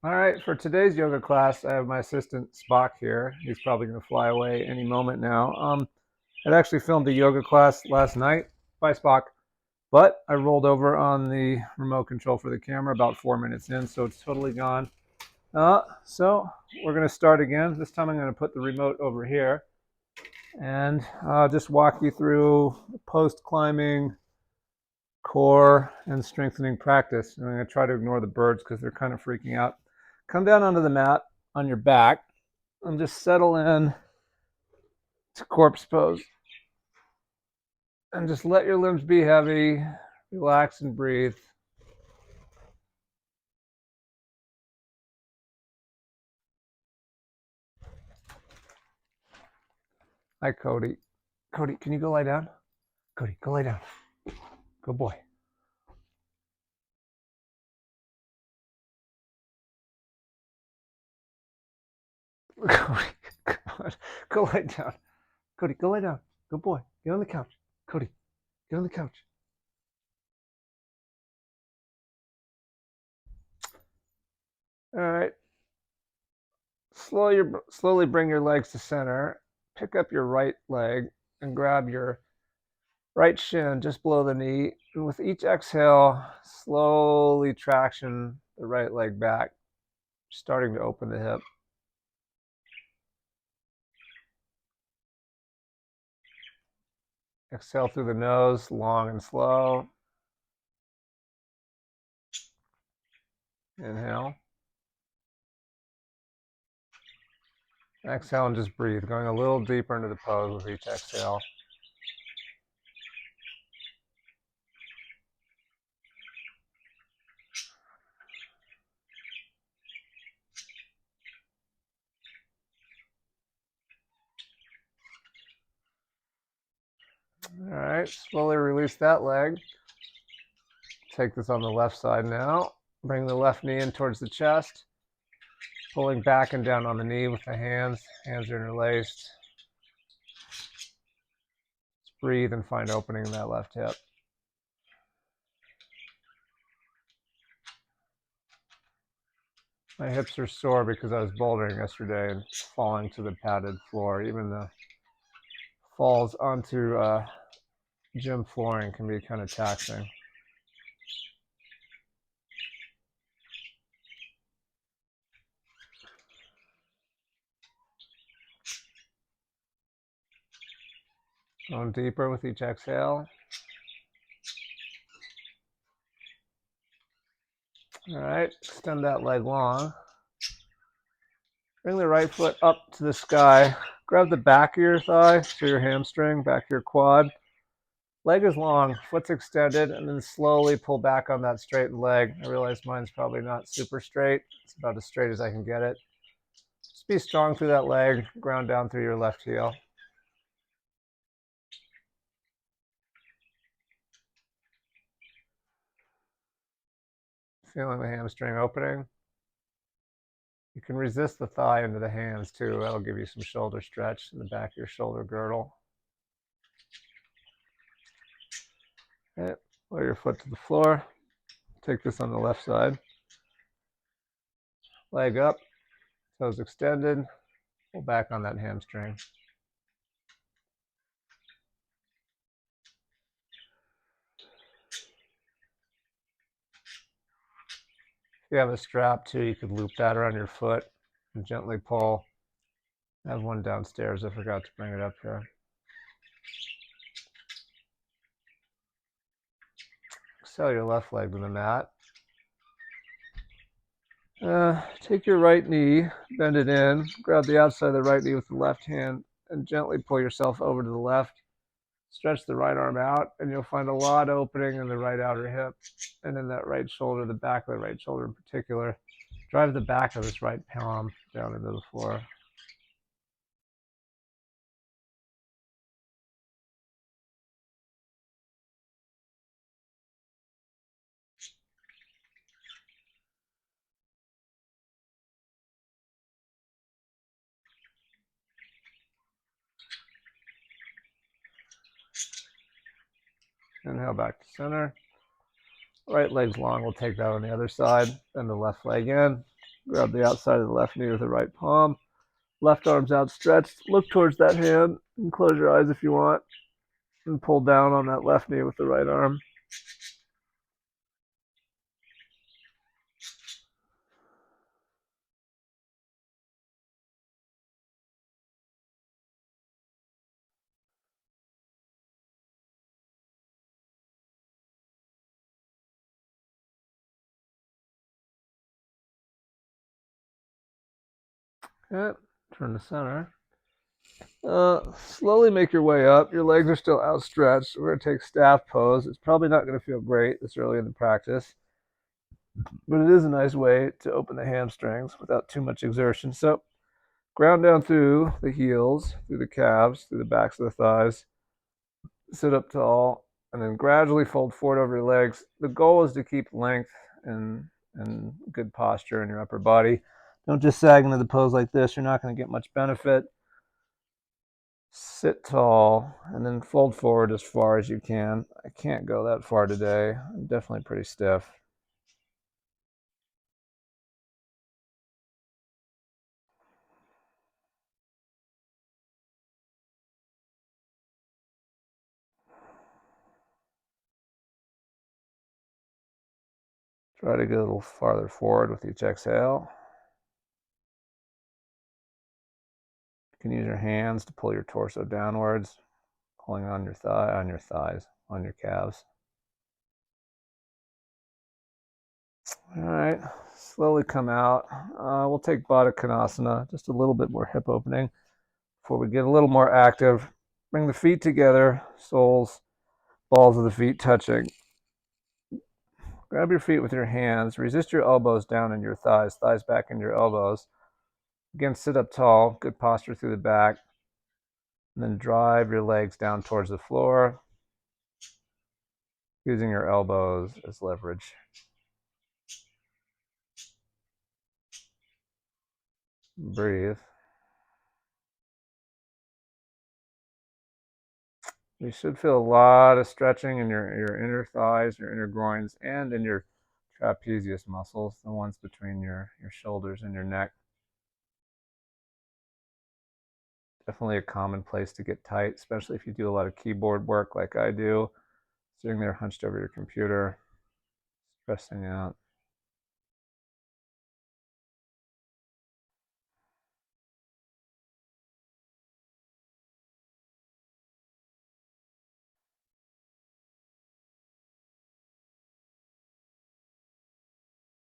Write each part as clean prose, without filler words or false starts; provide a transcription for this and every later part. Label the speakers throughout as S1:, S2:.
S1: All right, for today's yoga class, I have my assistant Spock here. He's probably going to fly away any moment now. I'd actually filmed a yoga class last night by Spock, but I rolled over on the remote control for the camera about 4 minutes in, so it's totally gone. So we're going to start again. This time I'm going to put the remote over here and just walk you through post-climbing core and strengthening practice. And I'm going to try to ignore the birds because they're kind of freaking out. Come down onto the mat on your back and just settle in to corpse pose. And just let your limbs be heavy, relax and breathe. Hi, Cody. Cody, can you go lie down? Cody, go lie down. Good boy. Cody, come on. Go lie down. Cody, go lie down. Good boy. Get on the couch. Cody, get on the couch. All right. Slowly bring your legs to center. Pick up your right leg and grab your right shin just below the knee. And with each exhale, slowly traction the right leg back, starting to open the hip. Exhale through the nose, long and slow. Inhale. Exhale and just breathe, going a little deeper into the pose with each exhale. All right, slowly release that leg. Take this on the left side now. Bring the left knee in towards the chest, pulling back and down on the knee with the hands. Hands are interlaced. Just breathe and find opening in that left hip. My hips are sore because I was bouldering yesterday and falling to the padded floor. Even the falls onto gym flooring can be kind of taxing. Going deeper with each exhale. All right, extend that leg long. Bring the right foot up to the sky. Grab the back of your thigh, so your hamstring, back of your quad. Leg is long, foot's extended, and then slowly pull back on that straightened leg. I realize mine's probably not super straight. It's about as straight as I can get it. Just be strong through that leg, ground down through your left heel. Feeling the hamstring opening. You can resist the thigh into the hands too. That'll give you some shoulder stretch in the back of your shoulder girdle. Okay, lower your foot to the floor. Take this on the left side. Leg up, toes extended. Pull back on that hamstring. If you have a strap too, you could loop that around your foot and gently pull. I have one downstairs. I forgot to bring it up here. Exhale your left leg to the mat. Take your right knee, bend it in, grab the outside of the right knee with the left hand, and gently pull yourself over to the left. Stretch the right arm out, and you'll find a lot of opening in the right outer hip and in that right shoulder, the back of the right shoulder in particular. Drive the back of this right palm down into the floor. Inhale back to center. Right leg's long, we'll take that on the other side. Bend the left leg in. Grab the outside of the left knee with the right palm. Left arm's outstretched. Look towards that hand and close your eyes if you want. And pull down on that left knee with the right arm. Okay, turn to center. Slowly make your way up. Your legs are still outstretched. We're going to take staff pose. It's probably not going to feel great this early in the practice, but it is a nice way to open the hamstrings without too much exertion. So ground down through the heels, through the calves, through the backs of the thighs. Sit up tall, and then gradually fold forward over your legs. The goal is to keep length and good posture in your upper body. Don't just sag into the pose like this. You're not going to get much benefit. Sit tall and then fold forward as far as you can. I can't go that far today. I'm definitely pretty stiff. Try to get a little farther forward with each exhale. You can use your hands to pull your torso downwards, pulling on your thighs, on your calves. All right, slowly come out. We'll take Baddha Konasana, just a little bit more hip opening before we get a little more active. Bring the feet together, soles, balls of the feet touching. Grab your feet with your hands. Resist your elbows down in your thighs, thighs back into your elbows. Again, sit up tall, good posture through the back. And then drive your legs down towards the floor, using your elbows as leverage. Breathe. You should feel a lot of stretching in your inner thighs, your inner groins, and in your trapezius muscles, the ones between your shoulders and your neck. Definitely a common place to get tight, especially if you do a lot of keyboard work like I do. Sitting there hunched over your computer, stressing out.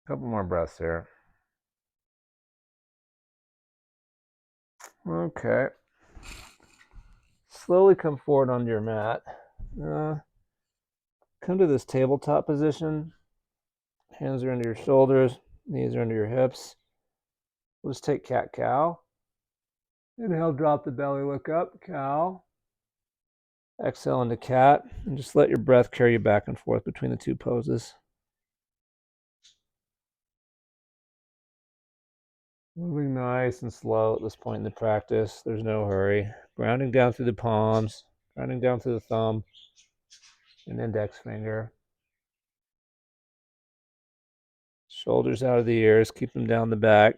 S1: A couple more breaths here. Okay. Slowly come forward onto your mat. Come to this tabletop position. Hands are under your shoulders, knees are under your hips. We'll just take cat-cow. Inhale, drop the belly, look up, cow. Exhale into cat, and just let your breath carry you back and forth between the two poses. Moving nice and slow at this point in the practice. There's no hurry. Grounding down through the palms, grounding down through the thumb and index finger. Shoulders out of the ears, keep them down the back.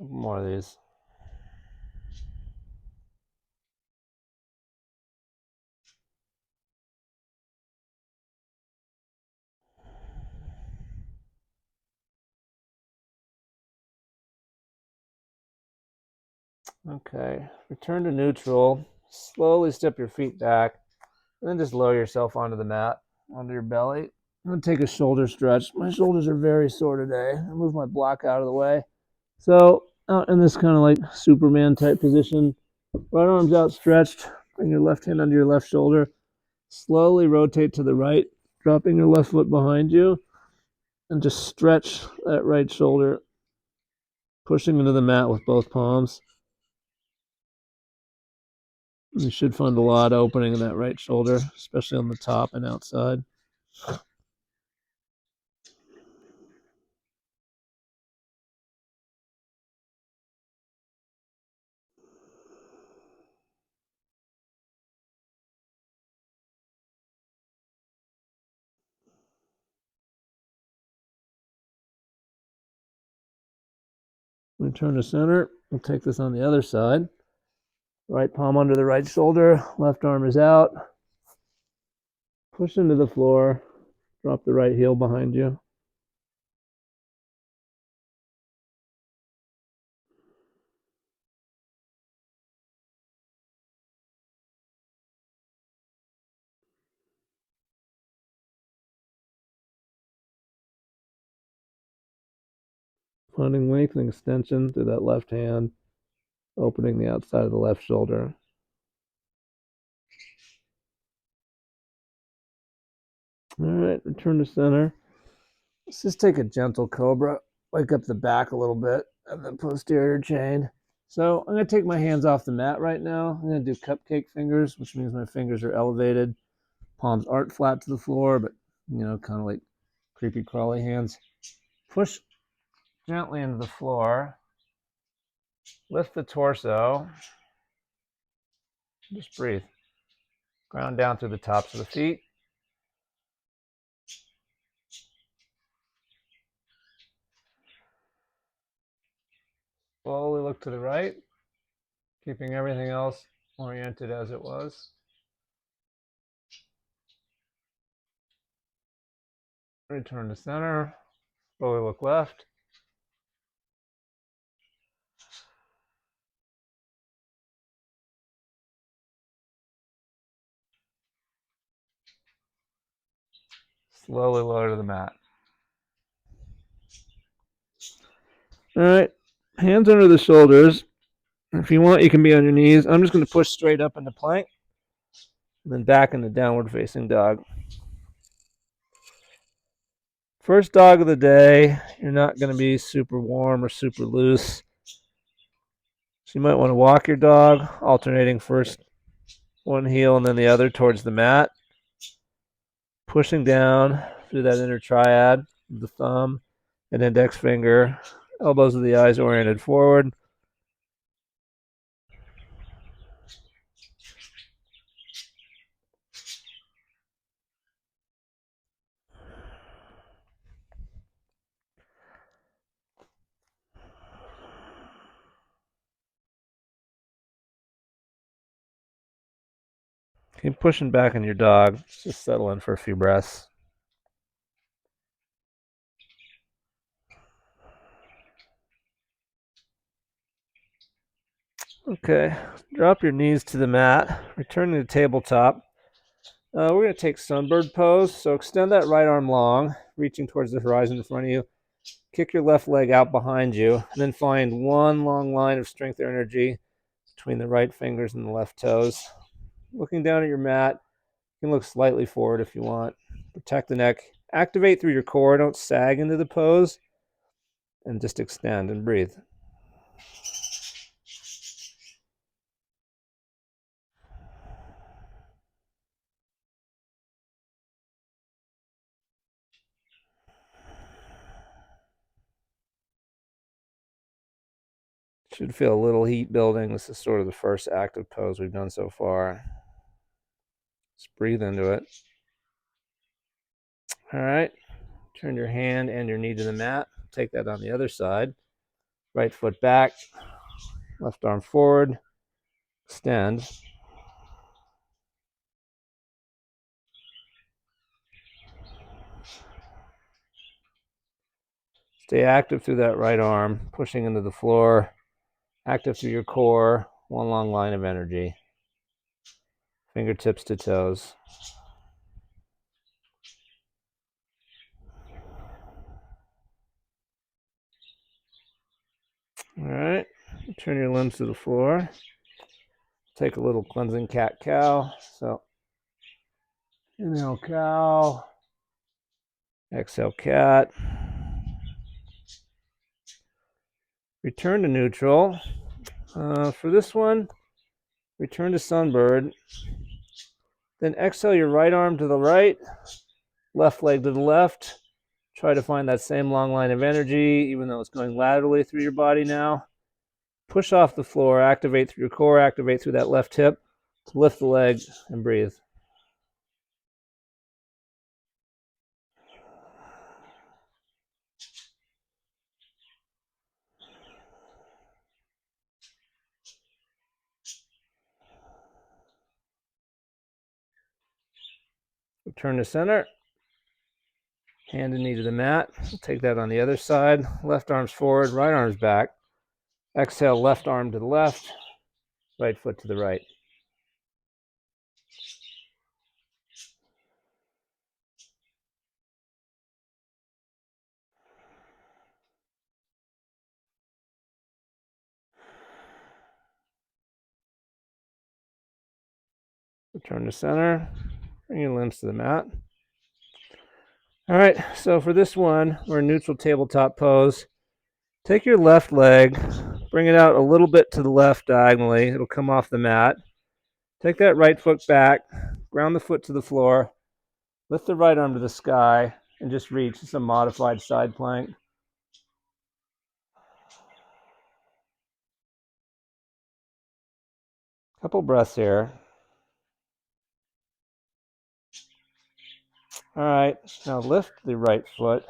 S1: More of these. Okay, return to neutral. Slowly step your feet back, and then just lower yourself onto the mat, onto your belly. I'm gonna take a shoulder stretch. My shoulders are very sore today. I move my block out of the way. So out in this kind of like Superman type position, right arm's outstretched. Bring your left hand under your left shoulder. Slowly rotate to the right, dropping your left foot behind you, and just stretch that right shoulder, pushing into the mat with both palms. You should find a lot of opening in that right shoulder, especially on the top and outside. Return to center. We'll take this on the other side. Right palm under the right shoulder. Left arm is out. Push into the floor. Drop the right heel behind you. Finding length and extension through that left hand, opening the outside of the left shoulder. All right, return to center. Let's just take a gentle cobra, wake up the back a little bit of the posterior chain. So I'm going to take my hands off the mat right now. I'm going to do cupcake fingers, which means my fingers are elevated. Palms aren't flat to the floor, but, kind of like creepy crawly hands. Push gently into the floor. Lift the torso. Just breathe. Ground down through the tops of the feet. Slowly look to the right, keeping everything else oriented as it was. Return to center. Slowly look left. Slowly lower to the mat. All right, hands under the shoulders. If you want, you can be on your knees. I'm just going to push straight up into plank, and then back into downward facing dog. First dog of the day, you're not going to be super warm or super loose. So you might want to walk your dog, alternating first one heel and then the other towards the mat. Pushing down through that inner triad, the thumb and index finger, elbows of the eyes oriented forward. Keep pushing back on your dog. Just settle in for a few breaths. Okay, drop your knees to the mat. Return to the tabletop. We're going to take sunbird pose. So extend that right arm long, reaching towards the horizon in front of you. Kick your left leg out behind you, and then find one long line of strength or energy between the right fingers and the left toes. Looking down at your mat, you can look slightly forward if you want. Protect the neck. Activate through your core. Don't sag into the pose. And just extend and breathe. Should feel a little heat building. This is sort of the first active pose we've done so far. Just breathe into it. All right. Turn your hand and your knee to the mat. Take that on the other side. Right foot back. Left arm forward. Extend. Stay active through that right arm, pushing into the floor. Active through your core. One long line of energy. Fingertips to toes. All right. Turn your limbs to the floor. Take a little cleansing cat-cow. So inhale cow. Exhale cat. Return to neutral. For this one, return to sunbird. Then exhale your right arm to the right, left leg to the left. Try to find that same long line of energy, even though it's going laterally through your body now. Push off the floor, activate through your core, activate through that left hip. Lift the leg and breathe. Return to center. Hand and knee to the mat. Take that on the other side. Left arm's forward, right arm's back. Exhale, left arm to the left, right foot to the right. Return to center. Bring your limbs to the mat. All right, so for this one, we're in neutral tabletop pose. Take your left leg, bring it out a little bit to the left diagonally. It'll come off the mat. Take that right foot back, ground the foot to the floor, lift the right arm to the sky, and just reach. It's a modified side plank. Couple breaths here. All right, now lift the right foot,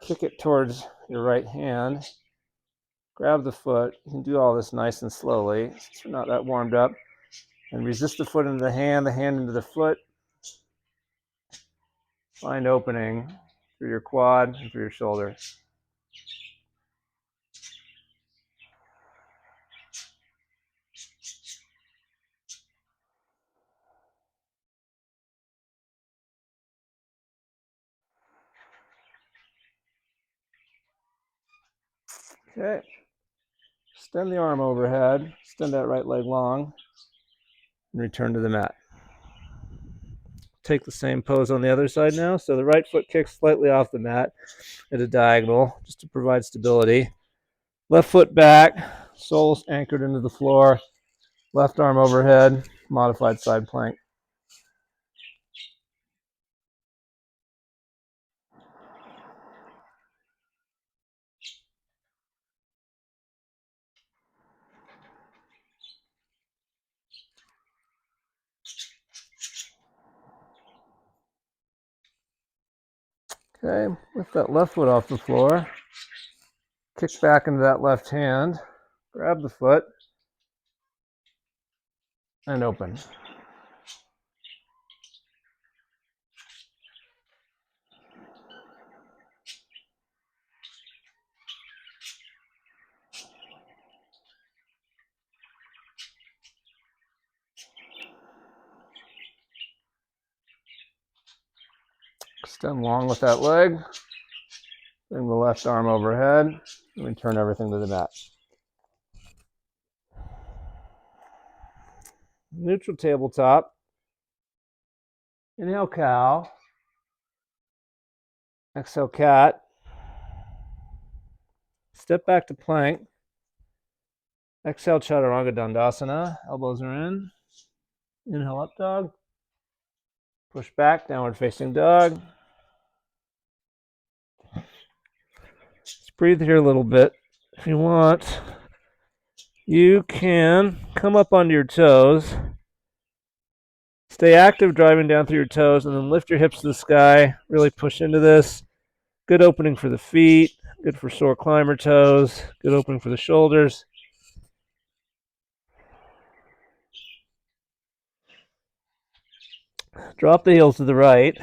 S1: kick it towards your right hand, grab the foot. You can do all this nice and slowly since we're not that warmed up. And resist the foot into the hand into the foot. Find opening through your quad and through your shoulder. Okay. Extend the arm overhead. Extend that right leg long. And return to the mat. Take the same pose on the other side now. So the right foot kicks slightly off the mat at a diagonal just to provide stability. Left foot back, soles anchored into the floor. Left arm overhead, modified side plank. Okay, lift that left foot off the floor. Kick back into that left hand. Grab the foot. And open. Extend long with that leg. Bring the left arm overhead. And return everything to the mat. Neutral tabletop. Inhale, cow. Exhale, cat. Step back to plank. Exhale, chaturanga dandasana. Elbows are in. Inhale, up dog. Push back, downward facing dog. Just breathe here a little bit. If you want, you can come up onto your toes. Stay active driving down through your toes, and then lift your hips to the sky. Really push into this. Good opening for the feet. Good for sore climber toes. Good opening for the shoulders. Drop the heels to the right.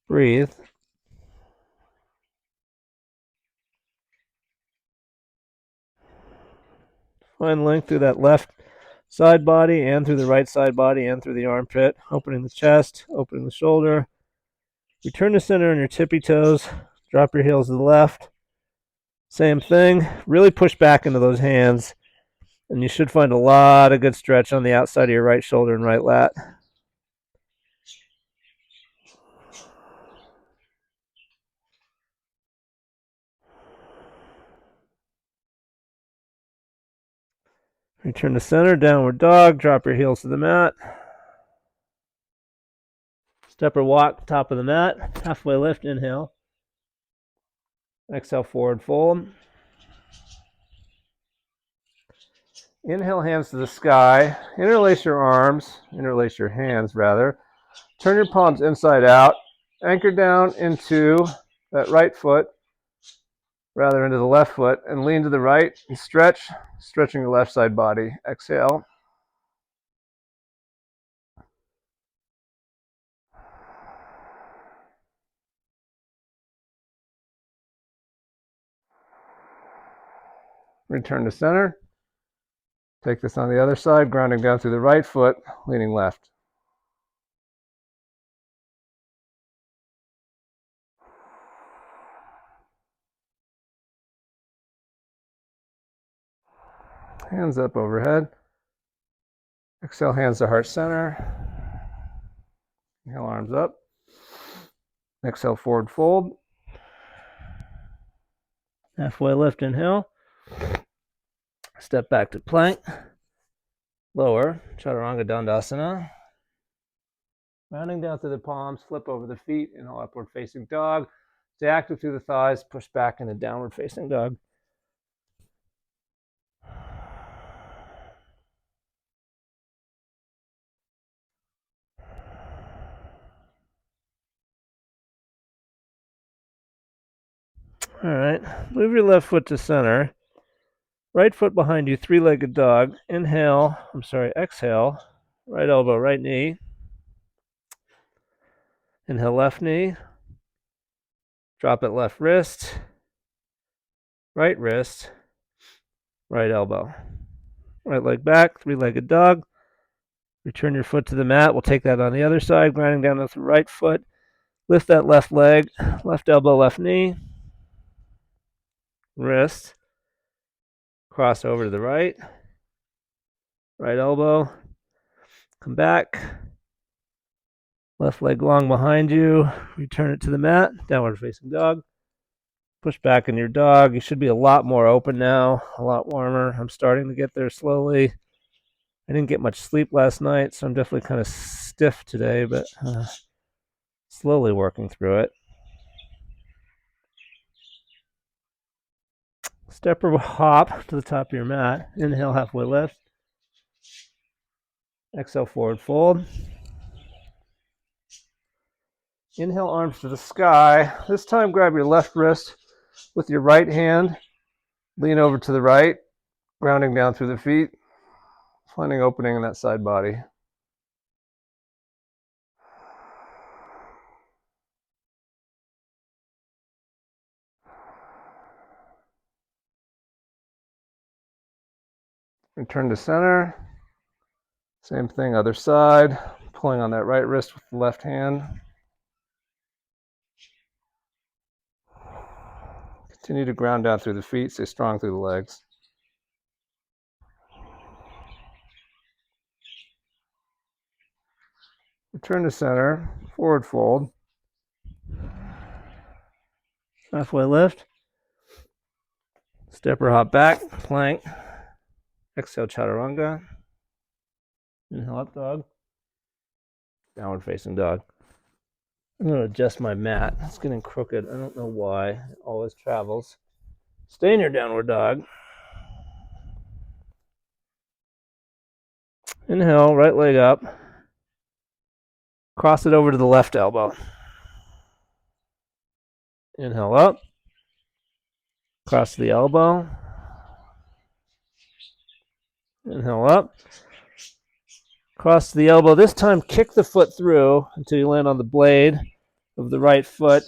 S1: Breathe. Find length through that left side body and through the right side body and through the armpit. Opening the chest, opening the shoulder. Return to center on your tippy toes. Drop your heels to the left. Same thing. Really push back into those hands. And you should find a lot of good stretch on the outside of your right shoulder and right lat. Return to center, downward dog. Drop your heels to the mat. Step or walk, top of the mat. Halfway lift, inhale. Exhale, forward fold. Inhale, hands to the sky. Interlace your arms, interlace your hands rather. Turn your palms inside out. Anchor down into that right foot, rather into the left foot, and lean to the right and stretch, stretching your left side body. Exhale. Return to center. Take this on the other side, grounding down through the right foot, leaning left. Hands up overhead. Exhale, hands to heart center. Inhale, arms up. Exhale, forward fold. Halfway lift, inhale. Step back to plank. Lower, Chaturanga Dandasana. Rounding down through the palms, flip over the feet, inhale, upward facing dog. Stay active through the thighs, push back into downward facing dog. All right, move your left foot to center. Right foot behind you, three-legged dog. Exhale. Right elbow, right knee. Inhale, left knee. Drop it, left wrist. Right wrist. Right elbow. Right leg back, three-legged dog. Return your foot to the mat. We'll take that on the other side, grounding down with the right foot. Lift that left leg, left elbow, left knee. Wrist. Cross over to the right. Right elbow. Come back. Left leg long behind you. Return it to the mat. Downward facing dog. Push back in your dog. You should be a lot more open now, a lot warmer. I'm starting to get there slowly. I didn't get much sleep last night, so I'm definitely kind of stiff today, but slowly working through it. Step or hop to the top of your mat. Inhale, halfway lift. Exhale, forward fold. Inhale, arms to the sky. This time, grab your left wrist with your right hand. Lean over to the right, grounding down through the feet, finding opening in that side body. Return to center. Same thing, other side. Pulling on that right wrist with the left hand. Continue to ground down through the feet. Stay strong through the legs. Return to center. Forward fold. Halfway lift. Step or hop back. Plank. Exhale, chaturanga. Inhale, up dog. Downward facing dog. I'm going to adjust my mat. It's getting crooked. I don't know why. It always travels. Stay in your downward dog. Inhale, right leg up. Cross it over to the left elbow. Inhale up. Cross the elbow. Inhale up. Cross the elbow. This time, kick the foot through until you land on the blade of the right foot.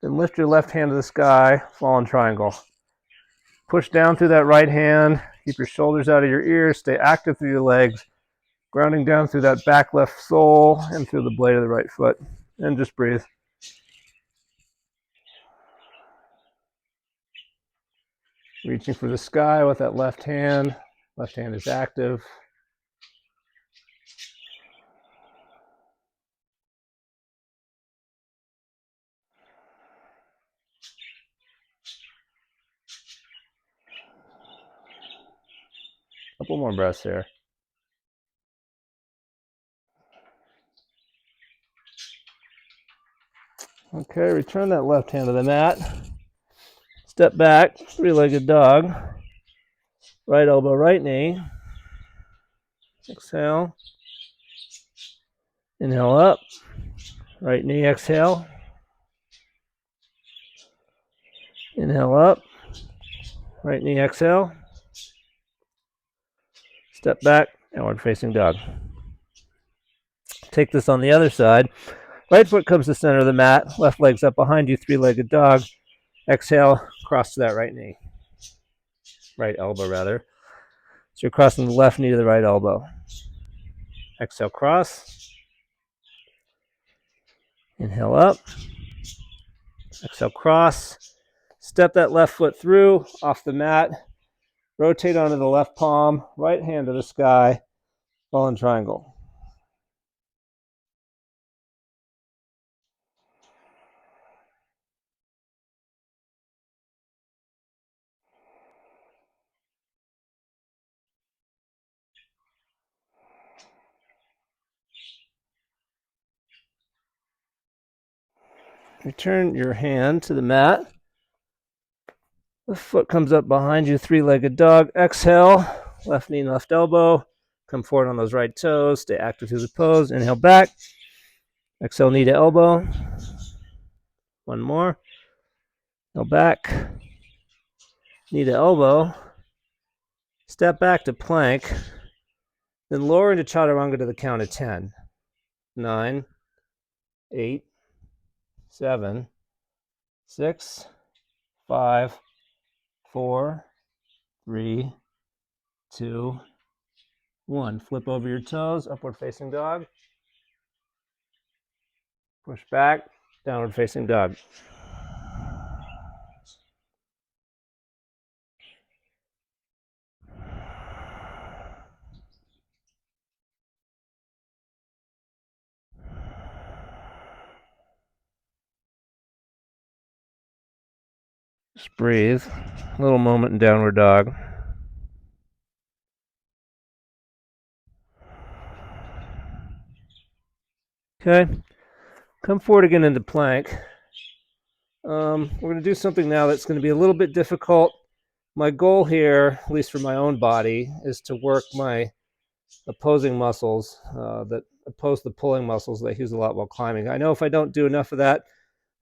S1: Then lift your left hand to the sky, fallen triangle. Push down through that right hand. Keep your shoulders out of your ears. Stay active through your legs. Grounding down through that back left sole and through the blade of the right foot. And just breathe. Reaching for the sky with that left hand. Left hand is active. Couple more breaths here. Okay, return that left hand to the mat. Step back, three-legged dog. Right elbow, right knee. Exhale. Inhale up. Right knee, exhale. Inhale up. Right knee, exhale. Step back, downward facing dog. Take this on the other side. Right foot comes to the center of the mat. Left leg's up behind you, three-legged dog. Exhale, cross to that right knee. right elbow rather. So you're crossing the left knee to the right elbow. Exhale, cross. Inhale up. Exhale, cross. Step that left foot through, off the mat. Rotate onto the left palm, right hand to the sky, fallen triangle. Return your hand to the mat. The foot comes up behind you, three-legged dog. Exhale, left knee, left elbow. Come forward on those right toes. Stay active through the pose. Inhale back. Exhale, knee to elbow. One more. Inhale back. Knee to elbow. Step back to plank. Then lower into chaturanga to the count of 10. 9, 8, 7, 6, 5, 4, 3, 2, 1. Flip over your toes, upward facing dog. Push back, downward facing dog. Just breathe. A little moment in downward dog. Okay. Come forward again into plank. We're going to do something now that's going to be a little bit difficult. My goal here, at least for my own body, is to work my opposing muscles that oppose the pulling muscles that I use a lot while climbing. I know if I don't do enough of that,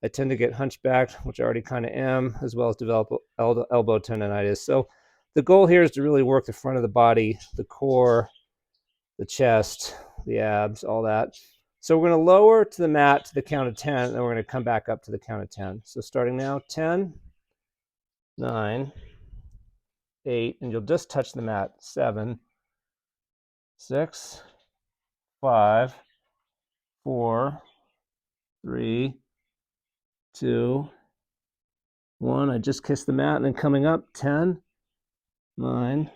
S1: I tend to get hunchback, which I already kind of am, as well as develop elbow tendonitis. So the goal here is to really work the front of the body, the core, the chest, the abs, all that. So we're going to lower to the mat to the count of 10, and then we're going to come back up to the count of 10. So starting now, 10, 9, 8, and you'll just touch the mat. 7, 6, 5, 4, 3, 2, 1. I just kissed the mat, and then coming up, 10, 9,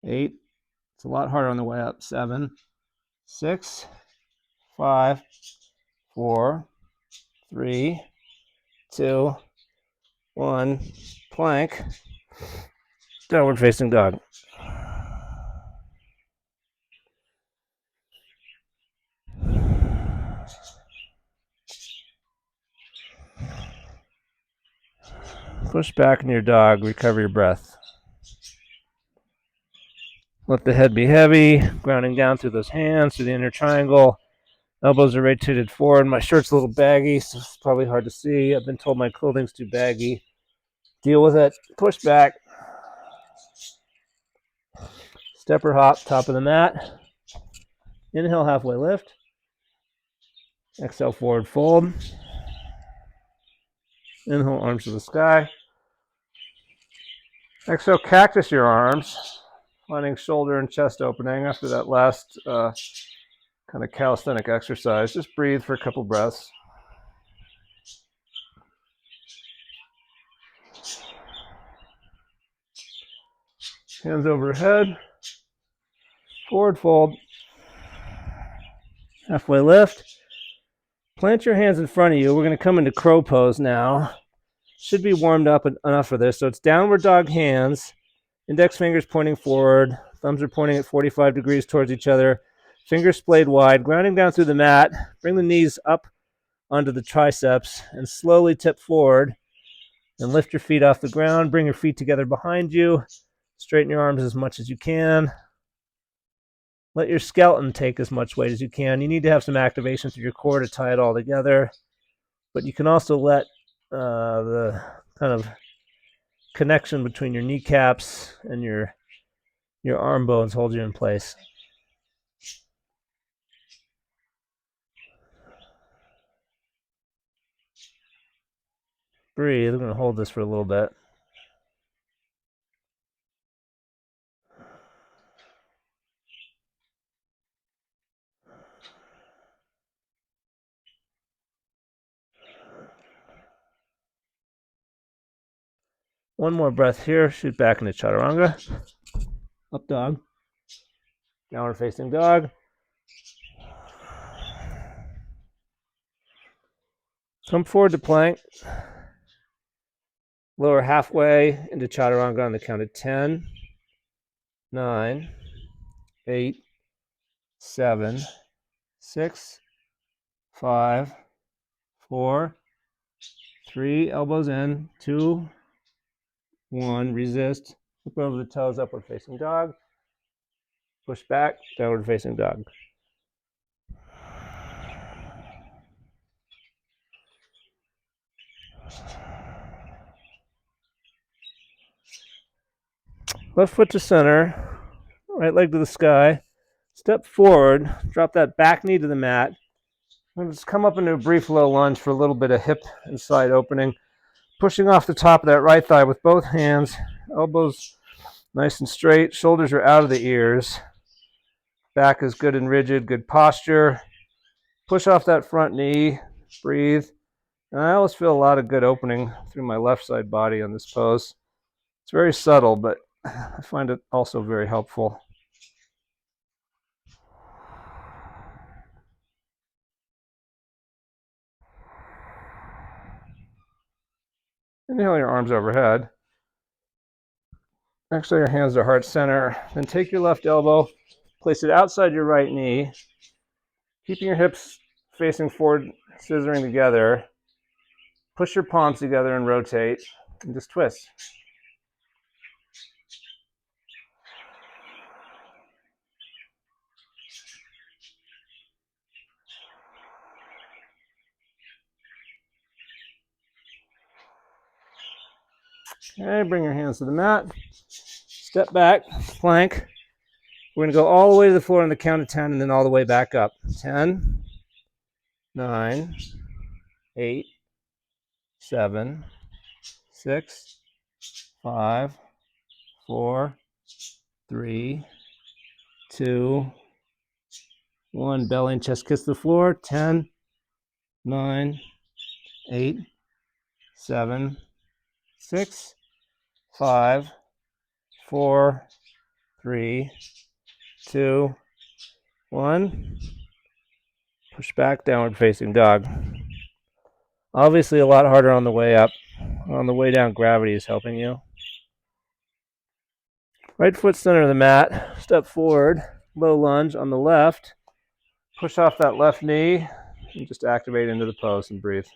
S1: 8. It's a lot harder on the way up. 7, 6, 5, 4, 3, 2, 1. Plank. Downward facing dog. Push back in your dog, recover your breath. Let the head be heavy, grounding down through those hands, through the inner triangle. Elbows are rotated forward. My shirt's a little baggy, so it's probably hard to see. I've been told my clothing's too baggy. Deal with it. Push back. Step or hop, top of the mat. Inhale, halfway lift. Exhale, forward fold. Inhale, arms to the sky. Exhale, cactus your arms, finding shoulder and chest opening after that last kind of calisthenic exercise. Just breathe for a couple breaths. Hands overhead. Forward fold. Halfway lift. Plant your hands in front of you. We're going to come into crow pose now. Should be warmed up enough for this. So it's downward dog hands. Index fingers pointing forward. Thumbs are pointing at 45 degrees towards each other. Fingers splayed wide. Grounding down through the mat. Bring the knees up onto the triceps and slowly tip forward. And lift your feet off the ground. Bring your feet together behind you. Straighten your arms as much as you can. Let your skeleton take as much weight as you can. You need to have some activation through your core to tie it all together. But you can also let the kind of connection between your kneecaps and your arm bones hold you in place. Breathe. I'm going to hold this for a little bit. One more breath here. Shoot back into chaturanga. Up dog. Downward facing dog. Come forward to plank. Lower halfway into chaturanga on the count of 10, 9, 8, 7, 6, 5, 4, 3, elbows in, 2, 1, resist. Flip over the toes, upward facing dog. Push back, downward facing dog. Left foot to center, right leg to the sky. Step forward, drop that back knee to the mat. And just come up into a brief low lunge for a little bit of hip and side opening. Pushing off the top of that right thigh with both hands, elbows nice and straight, shoulders are out of the ears. Back is good and rigid, good posture. Push off that front knee, breathe. And I always feel a lot of good opening through my left side body on this pose. It's very subtle, but I find it also very helpful. Inhale your arms overhead. Exhale your hands to heart center. Then take your left elbow, place it outside your right knee, keeping your hips facing forward, scissoring together. Push your palms together and rotate, and just twist. Okay, bring your hands to the mat. Step back, plank. We're going to go all the way to the floor on the count of 10 and then all the way back up. 10, 9, 8, 7, 6, 5, 4, 3, 2, 1. Belly and chest kiss the floor. 10, 9, 8, 7, 6, 5, 4, 3, 2, 1. Push back, downward facing dog. Obviously a lot harder on the way up. On the way down, gravity is helping you. Right foot center of the mat. Step forward, low lunge on the left. Push off that left knee and just activate into the pose and breathe.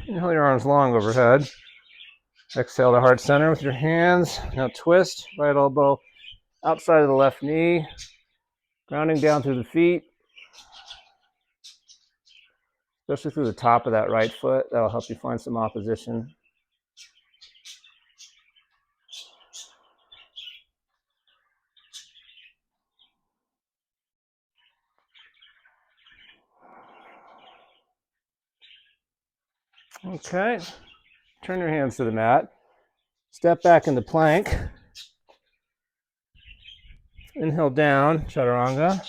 S1: Inhale your arms long overhead. Exhale to heart center with your hands. Now twist, right elbow outside of the left knee. Grounding down through the feet. Especially through the top of that right foot. That'll help you find some opposition. Okay, turn your hands to the mat. Step back into plank. Inhale down, chaturanga.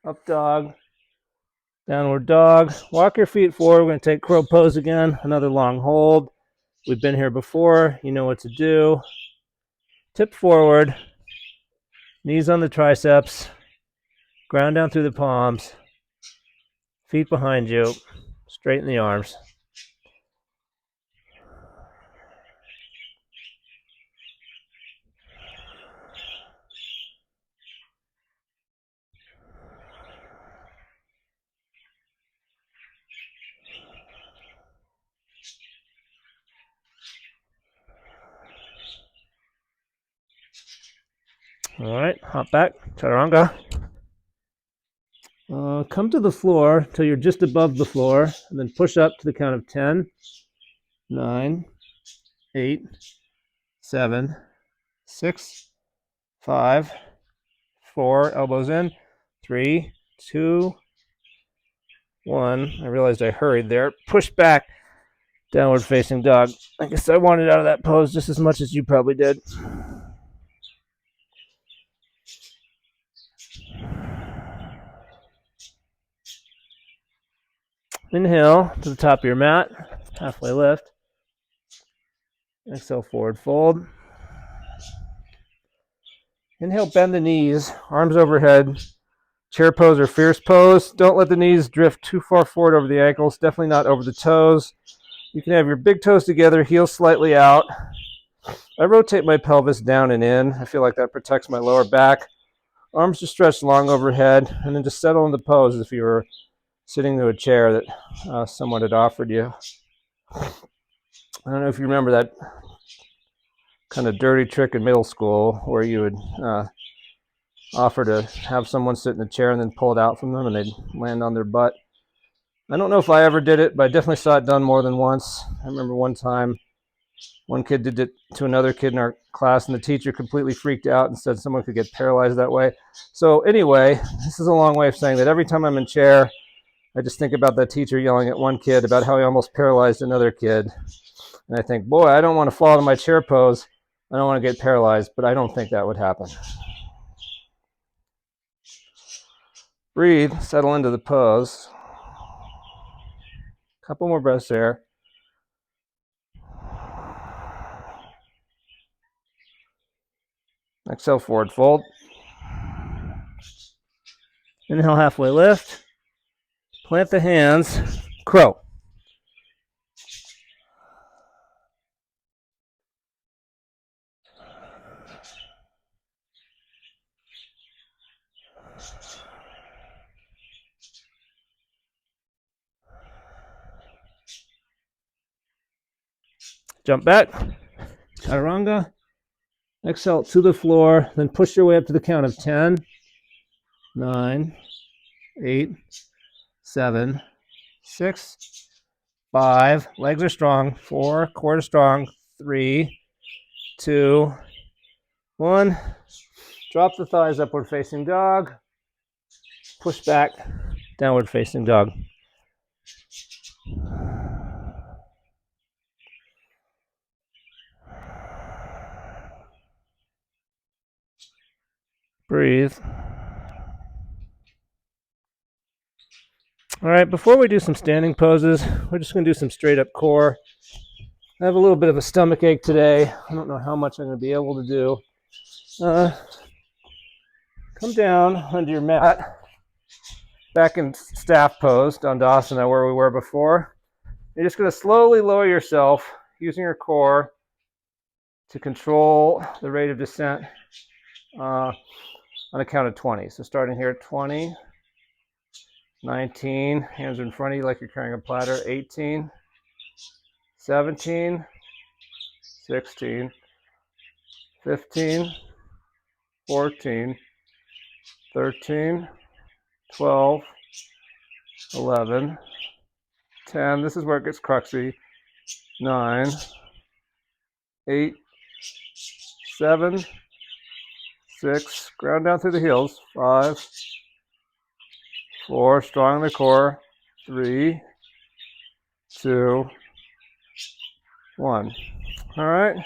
S1: Up dog. Downward dog. Walk your feet forward. We're going to take crow pose again. Another long hold. We've been here before. You know what to do. Tip forward. Knees on the triceps. Ground down through the palms. Feet behind you. Straighten the arms. All right, hop back, chaturanga. Come to the floor till you're just above the floor, and then push up to the count of 10, 9, 8, 7, 6, 5, 4, elbows in, 3, 2,
S2: 1. I realized I hurried there. Push back, downward facing dog. I guess I wanted out of that pose just as much as you probably did. Inhale to the top of your mat, halfway lift. Exhale, forward fold. Inhale, bend the knees, arms overhead. Chair pose or fierce pose. Don't let the knees drift too far forward over the ankles, definitely not over the toes. You can have your big toes together, heels slightly out. I rotate my pelvis down and in. I feel like that protects my lower back. Arms just stretched long overhead, and then just settle into pose as if you were sitting to a chair that someone had offered you. I don't know if you remember that kind of dirty trick in middle school where you would offer to have someone sit in a chair and then pull it out from them and they'd land on their butt. I don't know if I ever did it, but I definitely saw it done more than once. I remember one time one kid did it to another kid in our class, and the teacher completely freaked out and said someone could get paralyzed that way. So anyway, this is a long way of saying that every time I'm in chair, I just think about that teacher yelling at one kid about how he almost paralyzed another kid. And I think, boy, I don't want to fall out of my chair pose. I don't want to get paralyzed, but I don't think that would happen. Breathe, settle into the pose. Couple more breaths there. Exhale, forward fold. Inhale, halfway lift. Plant the hands. Crow. Jump back. Chaturanga. Exhale to the floor. Then push your way up to the count of 10, 9, 8, 7, 6, 5. Legs are strong. 4. Core is strong. 3, 2, 1. Drop the thighs, upward facing dog. Push back, downward facing dog. Breathe. All right, before we do some standing poses, we're just going to do some straight up core. I have a little bit of a stomach ache today. I don't know how much I'm going to be able to do. Come down onto your mat, back in staff pose, Dandasana, where we were before. You're just going to slowly lower yourself using your core to control the rate of descent on a count of 20. So starting here at 20, 19, hands are in front of you like you're carrying a platter, 18, 17, 16, 15, 14, 13, 12, 11, 10. This is where it gets cruxy. 9, 8, 7, 6. Ground down through the heels. 5, 4. Strong in the core. 3, 2, 1. All right.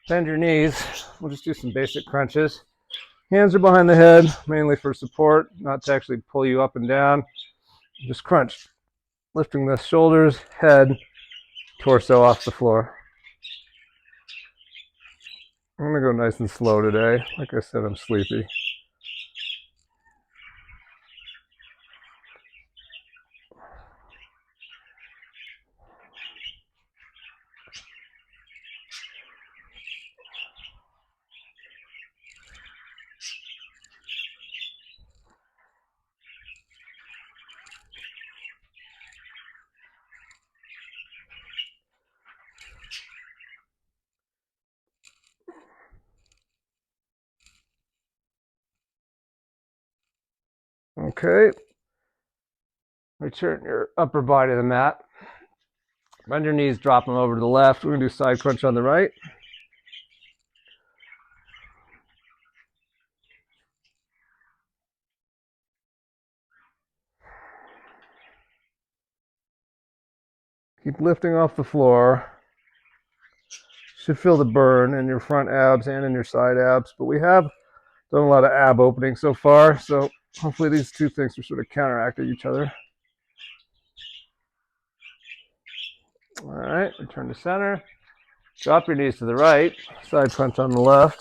S2: Bend your knees. We'll just do some basic crunches. Hands are behind the head, mainly for support, not to actually pull you up and down. Just crunch, lifting the shoulders, head, torso off the floor. I'm going to go nice and slow today. Like I said, I'm sleepy. Okay. Return your upper body to the mat. Bend your knees, drop them over to the left. We're going to do side crunch on the right. Keep lifting off the floor. Should feel the burn in your front abs and in your side abs, but we have done a lot of ab opening so far, so hopefully these two things are sort of counteracting each other. All right, return to center. Drop your knees to the right, side crunch on the left.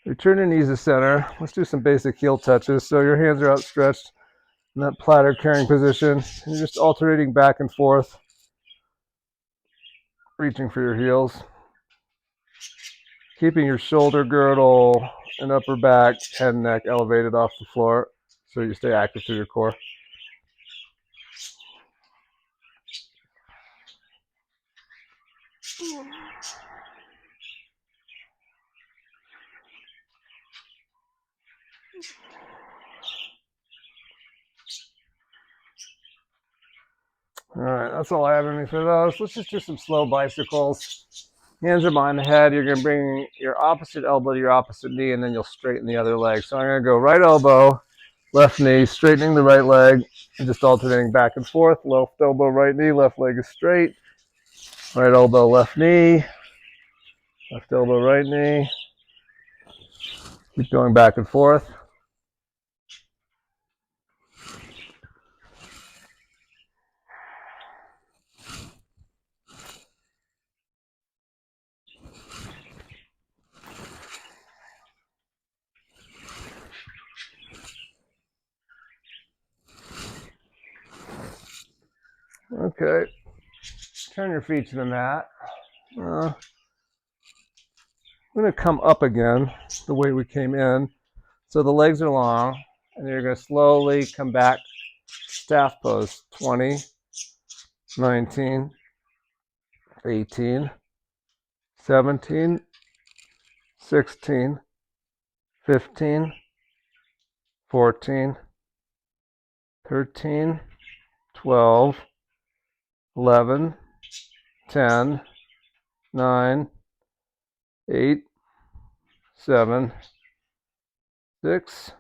S2: Return your knees to center. Let's do some basic heel touches. So your hands are outstretched in that platter carrying position. You're just alternating back and forth, reaching for your heels. Keeping your shoulder girdle and upper back, head and neck elevated off the floor so you stay active through your core. All right, that's all I have in me for those. Let's just do some slow bicycles. Hands are behind the head. You're going to bring your opposite elbow to your opposite knee, and then you'll straighten the other leg. So I'm going to go right elbow, left knee, straightening the right leg, and just alternating back and forth. Left elbow, right knee, left leg is straight. Right elbow, left knee, left elbow, right knee. Keep going back and forth. Okay, turn your feet to the mat. I'm going to come up again the way we came in. So the legs are long, and you're going to slowly come back. Staff pose. 20, 19, 18, 17, 16, 15, 14, 13, 12, 11, 10, 9, 8, 7, 6,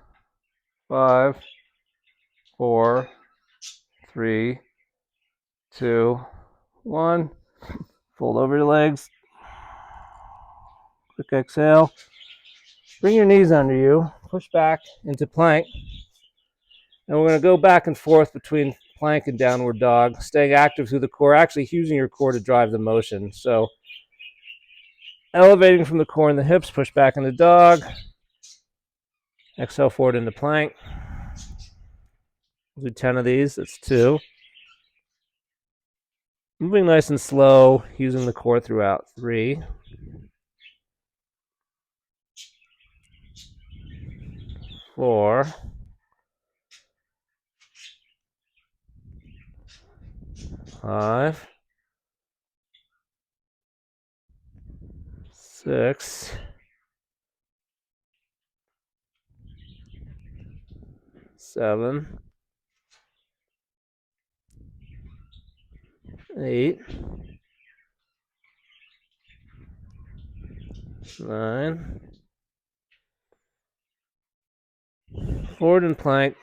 S2: 5, 4, 3, 2, 1. Fold over your legs. Quick exhale. Bring your knees under you. Push back into plank. And we're going to go back and forth between plank and downward dog, staying active through the core, actually using your core to drive the motion. So elevating from the core and the hips, push back into dog. Exhale forward into plank. We'll do 10 of these. That's 2. Moving nice and slow, using the core throughout. 3. 4. 5. 6. 7. 8. 9. Forward in plank.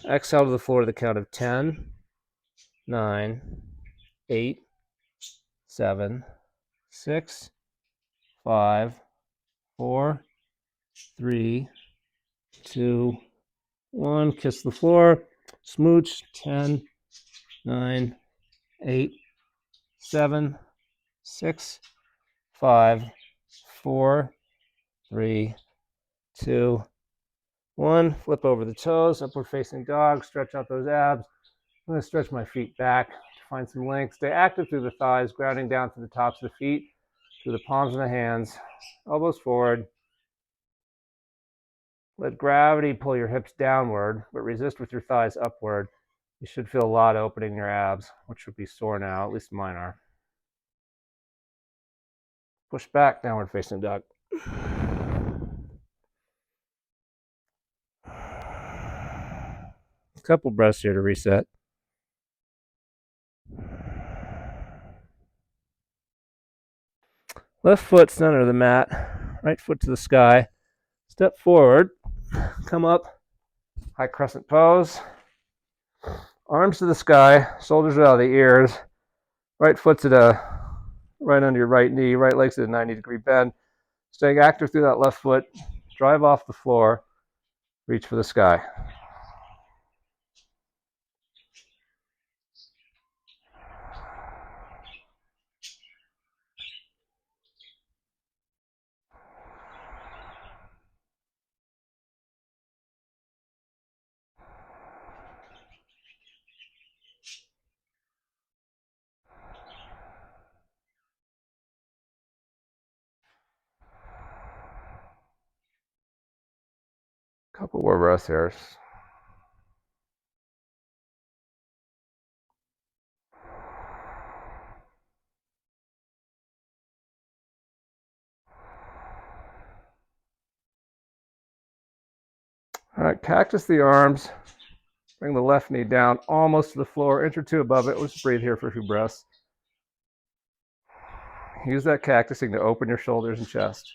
S2: Exhale to the floor to the count of 10, 9, 8, 7, 6, 5, 4, 3, 2, 1. Kiss the floor. Smooch. 10, 9, 8, 7, 6, 5, 4, 3, 2, 1. Flip over the toes, upward facing dog. Stretch out those abs. I'm going to stretch my feet back to find some length. Stay active through the thighs, grounding down to the tops of the feet, through the palms of the hands, elbows forward. Let gravity pull your hips downward, but resist with your thighs upward. You should feel a lot opening your abs, which would be sore now, at least mine are. Push back, downward facing dog. Couple breaths here to reset. Left foot center of the mat, right foot to the sky. Step forward, come up, high crescent pose. Arms to the sky, shoulders out of the ears. Right foot's right under your right knee, right leg's at a 90-degree bend. Staying active through that left foot. Drive off the floor, reach for the sky. Couple more breaths here. All right, cactus the arms. Bring the left knee down almost to the floor, inch or two above it. Let's breathe here for a few breaths. Use that cactusing to open your shoulders and chest.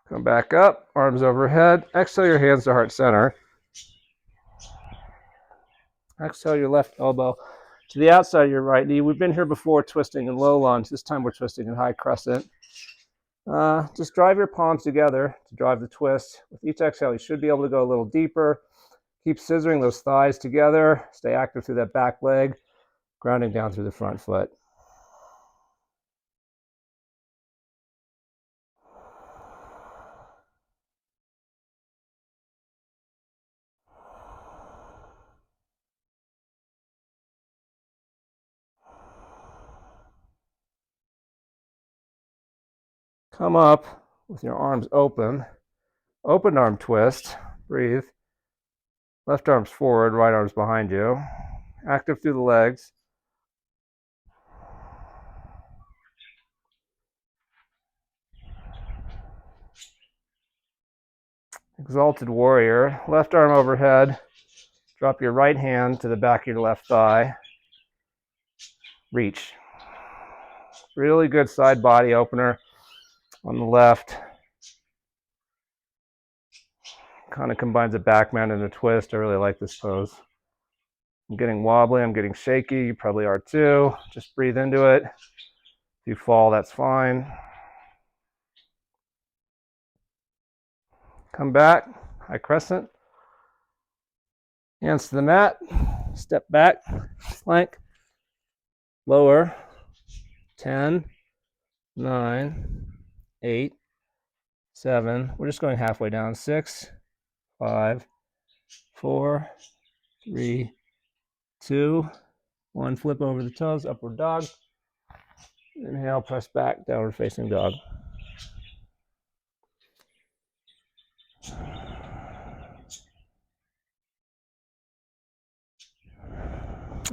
S2: Come back up, arms overhead. Exhale your hands to heart center. Exhale your left elbow to the outside of your right knee. We've been here before twisting in low lunge. This time we're twisting in high crescent. Just drive your palms together to drive the twist. With each exhale, you should be able to go a little deeper. Keep scissoring those thighs together. Stay active through that back leg, grounding down through the front foot. Come up with your arms open. Open arm twist. Breathe. Left arm's forward, right arm's behind you. Active through the legs. Exalted warrior. Left arm overhead. Drop your right hand to the back of your left thigh. Reach. Really good side body opener on the left. Kind of combines a back bend and a twist. I really like this pose. I'm getting wobbly, I'm getting shaky. You probably are too. Just breathe into it. If you fall, that's fine. Come back, high crescent. Hands to the mat. Step back, plank. Lower. 10, 9, 8, 7. We're just going halfway down. 6, 5, 4, 3, 2, 1. Flip over the toes, upward dog. Inhale, press back, downward facing dog.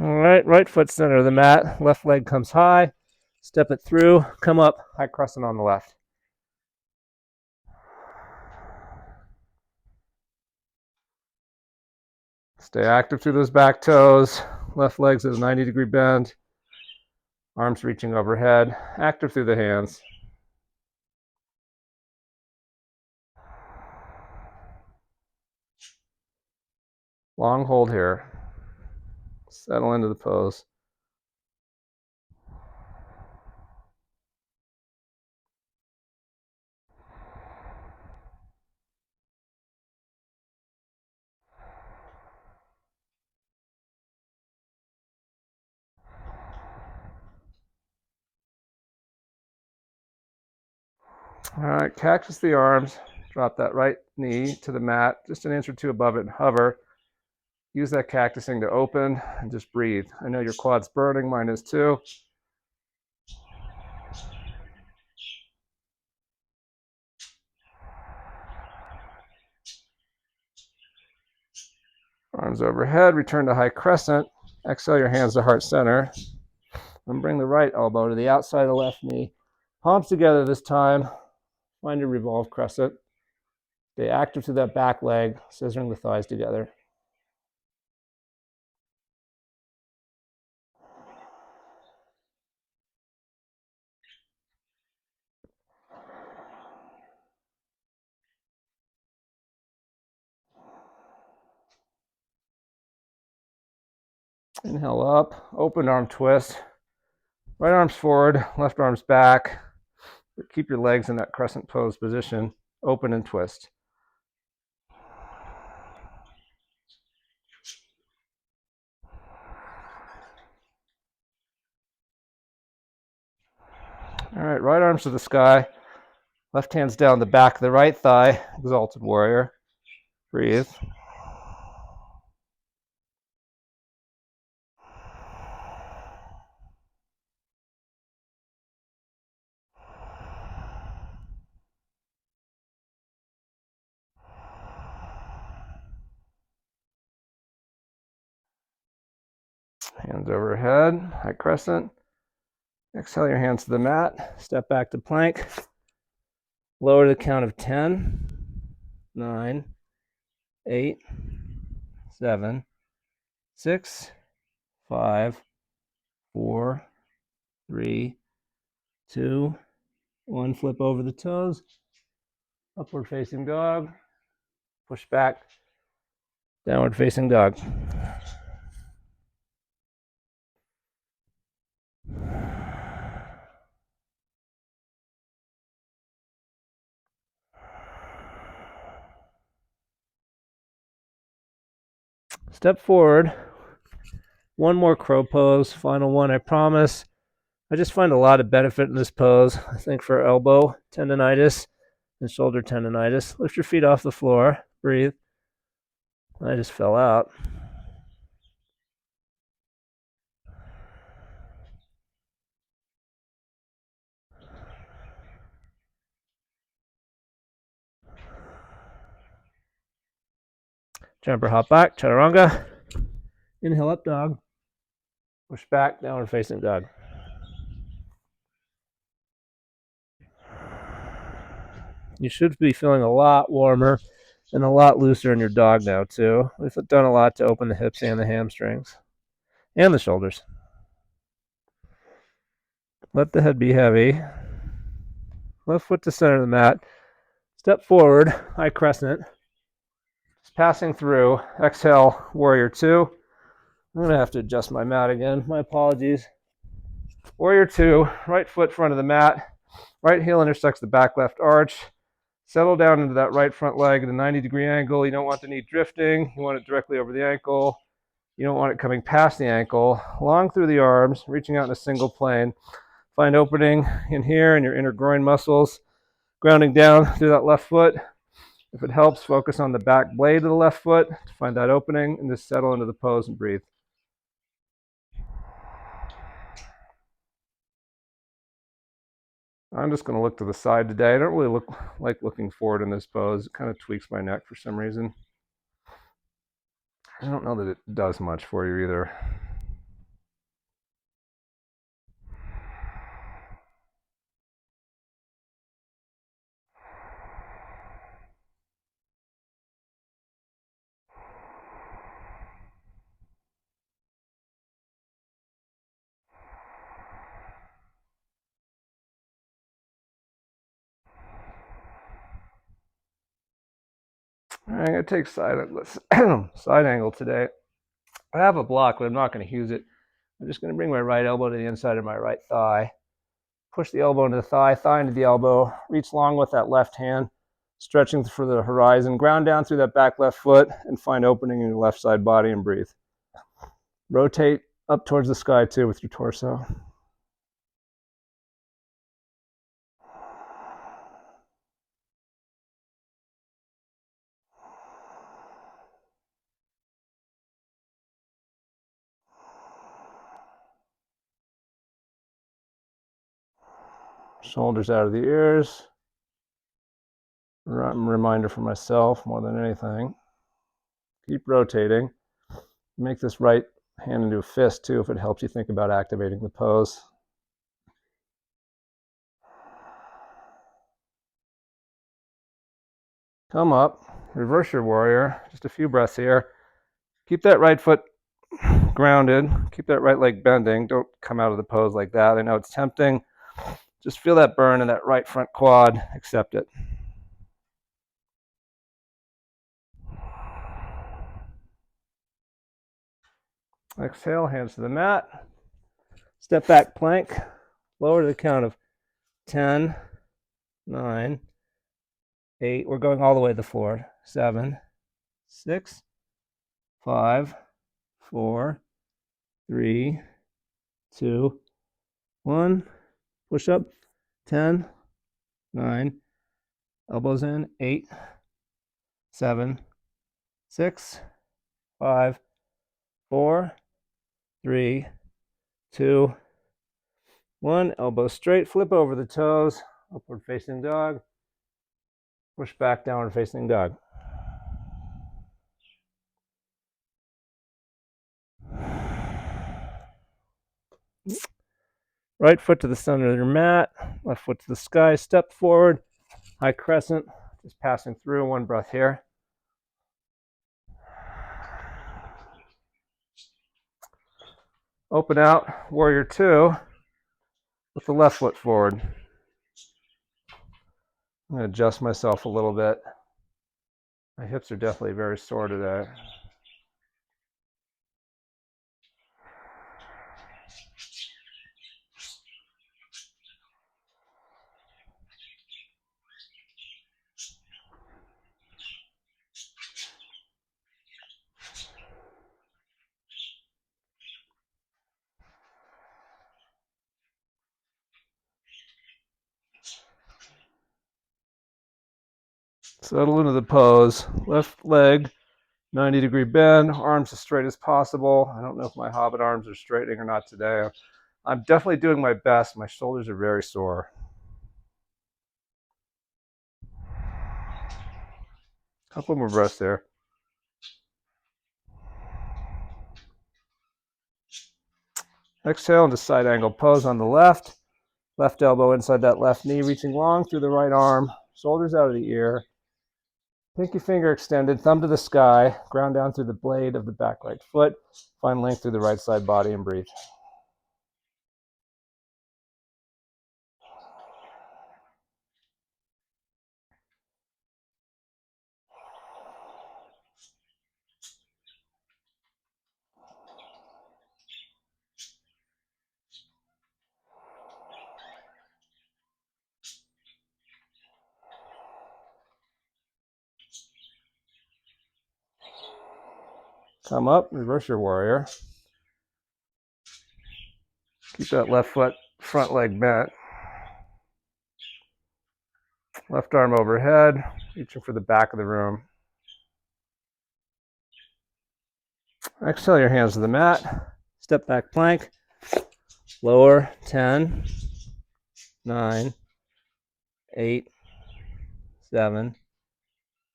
S2: All right, right foot center of the mat. Left leg comes high. Step it through. Come up, high crescent on the left. Stay active through those back toes. Left leg's at a 90-degree bend. Arms reaching overhead. Active through the hands. Long hold here. Settle into the pose. All right, cactus the arms. Drop that right knee to the mat, just an inch or two above it, and hover. Use that cactusing to open and just breathe. I know your quad's burning, mine is too. Arms overhead, return to high crescent. Exhale your hands to heart center. And bring the right elbow to the outside of the left knee. Palms together this time. Find your revolve crescent. Stay active through that back leg, scissoring the thighs together. Inhale up, open arm twist. Right arm's forward, left arm's back. But keep your legs in that crescent pose position. Open and twist. All right, right arms to the sky. Left hand's down the back of the right thigh. Exalted warrior. Breathe. Hands overhead, high crescent. Exhale your hands to the mat. Step back to plank. Lower to the count of 10, 9, 8, 7, 6, 5, 4, 3, 2, 1. Flip over the toes. Upward facing dog. Push back. Downward facing dog. Step forward. One more crow pose. Final one, I promise. I just find a lot of benefit in this pose. I think for elbow tendonitis and shoulder tendonitis. Lift your feet off the floor. Breathe. I just fell out. Jumper hop back, chaturanga. Inhale up dog. Push back, downward facing dog. You should be feeling a lot warmer and a lot looser in your dog now too. We've done a lot to open the hips and the hamstrings and the shoulders. Let the head be heavy. Left foot to center of the mat. Step forward, high crescent. Just passing through. Exhale, warrior two. I'm going to have to adjust my mat again. My apologies. Warrior two, right foot front of the mat. Right heel intersects the back left arch. Settle down into that right front leg at a 90-degree angle. You don't want the knee drifting. You want it directly over the ankle. You don't want it coming past the ankle. Long through the arms, reaching out in a single plane. Find opening in here in your inner groin muscles. Grounding down through that left foot. If it helps, focus on the back blade of the left foot to find that opening and just settle into the pose and breathe. I'm just going to look to the side today. I don't really like looking forward in this pose. It kind of tweaks my neck for some reason. I don't know that it does much for you either. All right, I'm going to take side angle today. I have a block, but I'm not going to use it. I'm just going to bring my right elbow to the inside of my right thigh. Push the elbow into the thigh, thigh into the elbow. Reach long with that left hand, stretching for the horizon. Ground down through that back left foot and find opening in your left side body and breathe. Rotate up towards the sky too with your torso. Shoulders out of the ears. Reminder for myself more than anything. Keep rotating. Make this right hand into a fist too if it helps you think about activating the pose. Come up, reverse your warrior. Just a few breaths here. Keep that right foot grounded. Keep that right leg bending. Don't come out of the pose like that. I know it's tempting. Just feel that burn in that right front quad. Accept it. Exhale, hands to the mat. Step back plank. Lower to the count of 10, 9, 8. We're going all the way to the floor. 7, 6, 5, 4, 3, 2, 1. Push up. 10, 9. Elbows in. 8, 7, 6, 5, 4, 3, 2, 1. Elbows straight. Flip over the toes. Upward facing dog. Push back, downward facing dog. Right foot to the center of your mat. Left foot to the sky. Step forward. High crescent. Just passing through. One breath here. Open out. Warrior 2 with the left foot forward. I'm going to adjust myself a little bit. My hips are definitely very sore today. Settle into the pose. Left leg, 90-degree bend. Arms as straight as possible. I don't know if my hobbit arms are straightening or not today. I'm definitely doing my best. My shoulders are very sore. Couple more breaths there. Exhale into side angle pose on the left. Left elbow inside that left knee, reaching long through the right arm. Shoulders out of the ear. Pinky finger extended, thumb to the sky. Ground down through the blade of the back right foot. Find length through the right side body and breathe. Come up, reverse your warrior. Keep that left foot, front leg bent. Left arm overhead, reaching for the back of the room. Exhale your hands to the mat. Step back plank. Lower, 10, 9, 8, 7,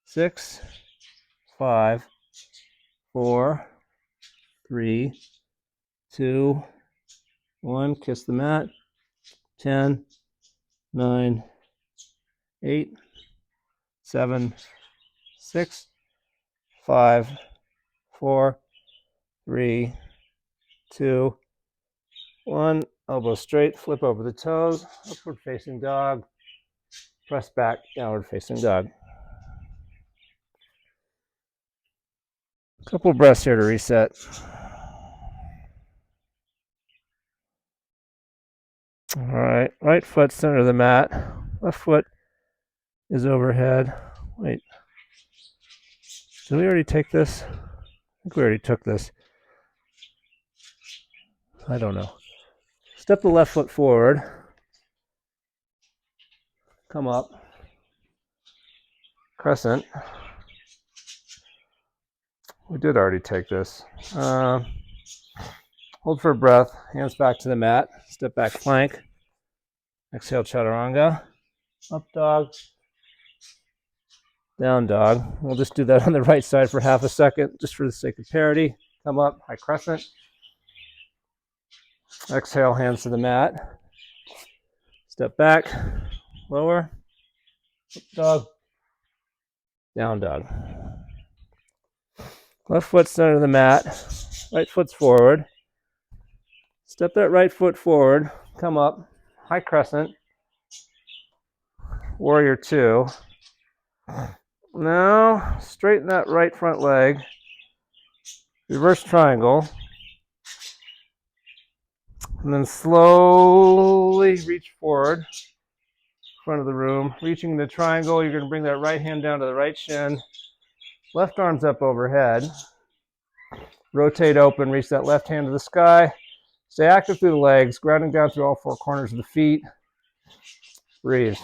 S2: 6, 5, 4, 3, 2, 1. Kiss the mat. 10, 9, 8, 7, 6, 5, 4, 3, 2, 1. Elbow straight, flip over the toes, upward facing dog, press back, downward facing dog. Couple breaths here to reset. All right, right foot center of the mat, left foot is overhead. Wait, did we already take this? I think we already took this. I don't know. Step the left foot forward. Come up. Crescent. We did already take this. Hold for a breath. Hands back to the mat. Step back plank. Exhale chaturanga. Up dog. Down dog. We'll just do that on the right side for half a second, just for the sake of parity. Come up, high crescent. Exhale, hands to the mat. Step back, lower, up dog, Down dog. Left foot center of the mat. Right foot's forward. Step that right foot forward. Come up. High crescent. Warrior two. Now, straighten that right front leg. Reverse triangle. And then slowly reach forward. Front of the room. Reaching the triangle, you're going to bring that right hand down to the right shin. Left arm's up overhead. Rotate open, reach that left hand to the sky. Stay active through the legs, grounding down through all four corners of the feet. Breathe.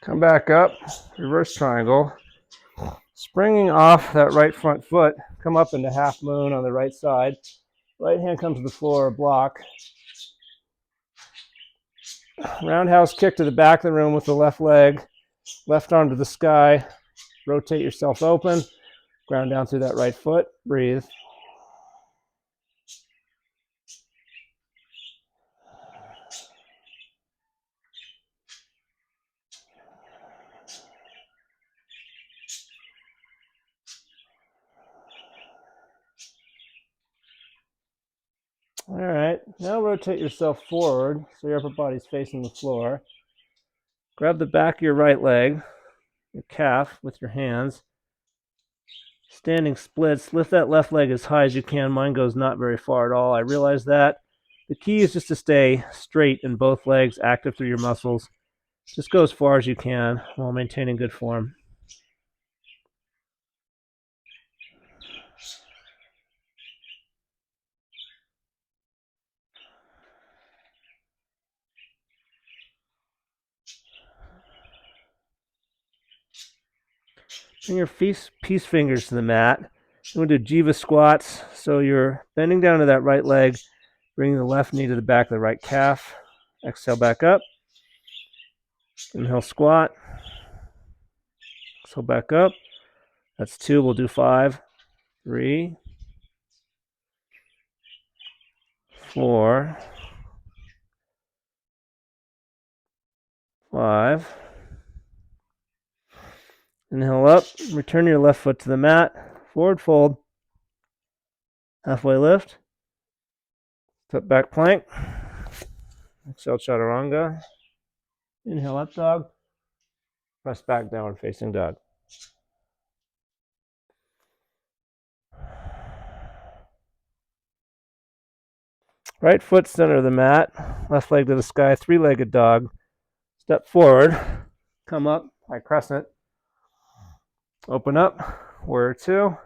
S2: Come back up, reverse triangle. Springing off that right front foot, come up into half moon on the right side. Right hand comes to the floor, block. Roundhouse kick to the back of the room with the left leg. Left arm to the sky. Rotate yourself open. Ground down through that right foot. Breathe. All right, now rotate yourself forward so your upper body's facing the floor. Grab the back of your right leg, your calf, with your hands. Standing splits, lift that left leg as high as you can. Mine goes not very far at all. I realize that. The key is just to stay straight in both legs, active through your muscles. Just go as far as you can while maintaining good form. Bring your peace fingers to the mat. You're going to do Jiva squats. So you're bending down to that right leg, bringing the left knee to the back of the right calf. Exhale back up. Inhale, squat. Exhale back up. That's 2. We'll do 5. 3, 4, 5. Inhale up. Return your left foot to the mat. Forward fold. Halfway lift. Foot back plank. Exhale, chaturanga. Inhale, up dog. Press back, downward facing dog. Right foot center of the mat. Left leg to the sky. Three-legged dog. Step forward. Come up. High crescent. Open up. Warrior two.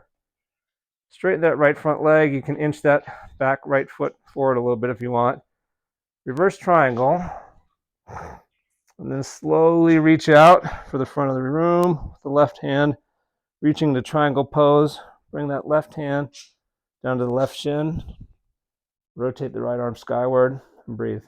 S2: Straighten that right front leg. You can inch that back right foot forward a little bit if you want. Reverse triangle. And then slowly reach out for the front of the room with the left hand, reaching the triangle pose. Bring that left hand down to the left shin. Rotate the right arm skyward and breathe.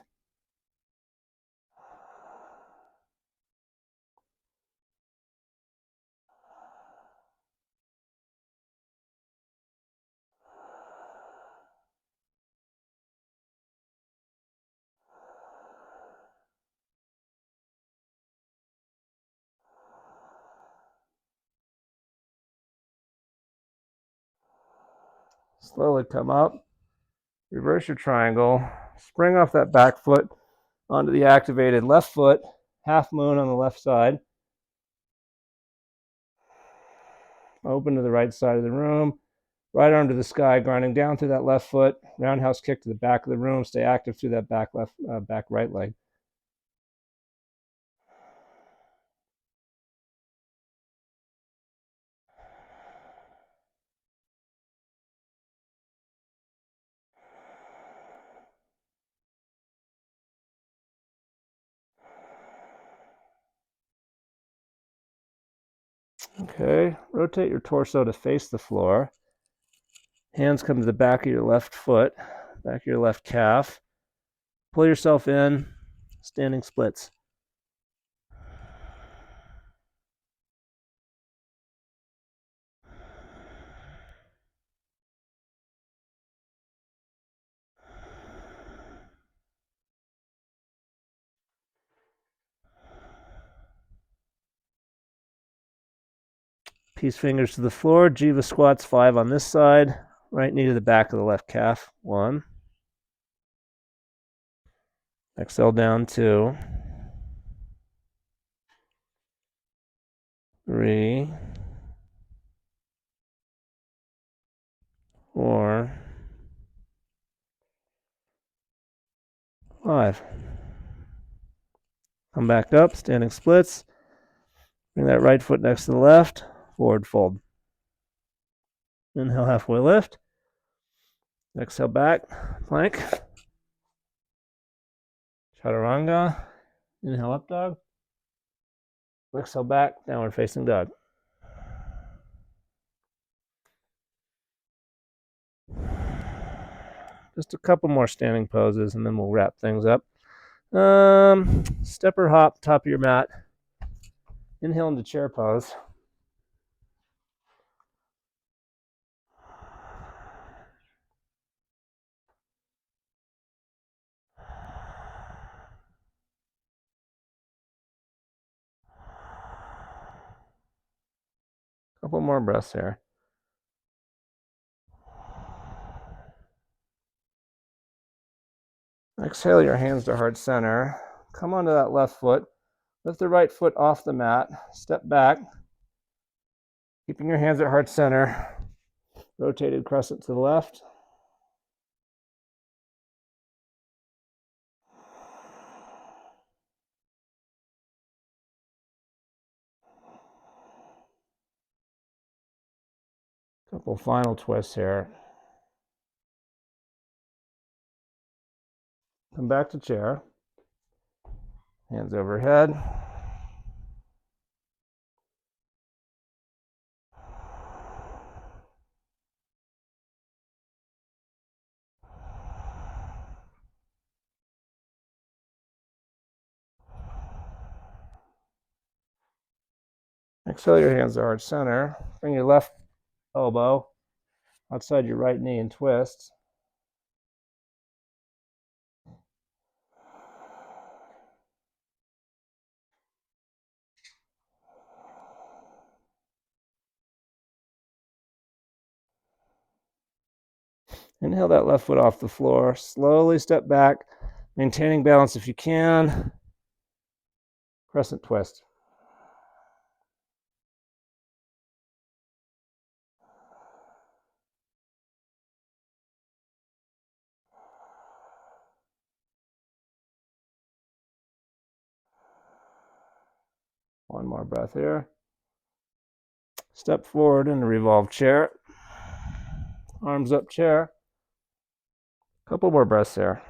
S2: Slowly come up. Reverse your triangle. Spring off that back foot onto the activated left foot. Half moon on the left side. Open to the right side of the room. Right arm to the sky, grinding down through that left foot. Roundhouse kick to the back of the room. Stay active through that back right leg. Okay, rotate your torso to face the floor. Hands come to the back of your left foot, back of your left calf. Pull yourself in, standing splits. Peace fingers to the floor. Jiva squats 5 on this side. Right knee to the back of the left calf. 1. Exhale down 2. 3. 4. 5. Come back up, standing splits. Bring that right foot next to the left. Forward fold. Inhale, halfway lift. Exhale back, plank. Chaturanga. Inhale, up dog. Exhale back, downward facing dog. Just a couple more standing poses and then we'll wrap things up. Step or hop, top of your mat. Inhale into chair pose. Couple more breaths here. Exhale your hands to heart center. Come onto that left foot. Lift the right foot off the mat. Step back. Keeping your hands at heart center. Rotated crescent to the left. Couple final twists here. Come back to chair. Hands overhead. Exhale your hands to heart center. Bring your left elbow outside your right knee and twist. Inhale that left foot off the floor. Slowly step back, maintaining balance if you can. Crescent twist. One more breath here. Step forward in a revolved chair. Arms up chair. Couple more breaths here.